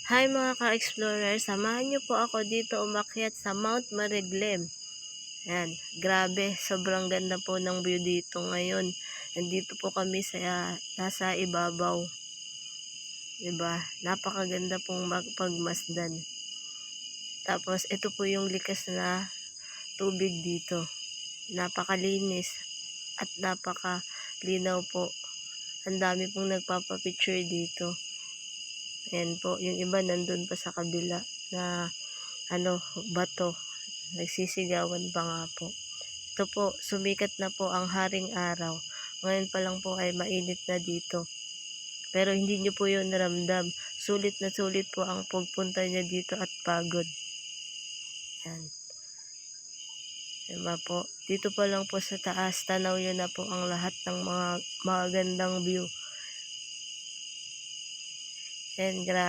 Hi mga ka-explorer, samahan niyo po ako dito umakyat sa Mount Mareglem. Ayan, grabe, sobrang ganda po ng view dito ngayon. Nandito po kami sa nasa ibabaw. Diba? Napakaganda pong magpagmasdan. Tapos ito po yung likas na tubig dito. Napakalinis at napakalinaw po. Ang dami pong nagpapapicture dito. Ayan po, yung iba nandun pa sa kabila na bato. Nagsisigawan pa nga po. Ito po, sumikat na po ang haring araw. Ngayon pa lang po ay mainit na dito. Pero hindi nyo po yun naramdam. Sulit na sulit po ang pagpunta niya dito at pagod. Yan. Diba po? Dito pa lang po sa taas, tanaw nyo na po ang lahat ng mga magandang view. Yan, grabe.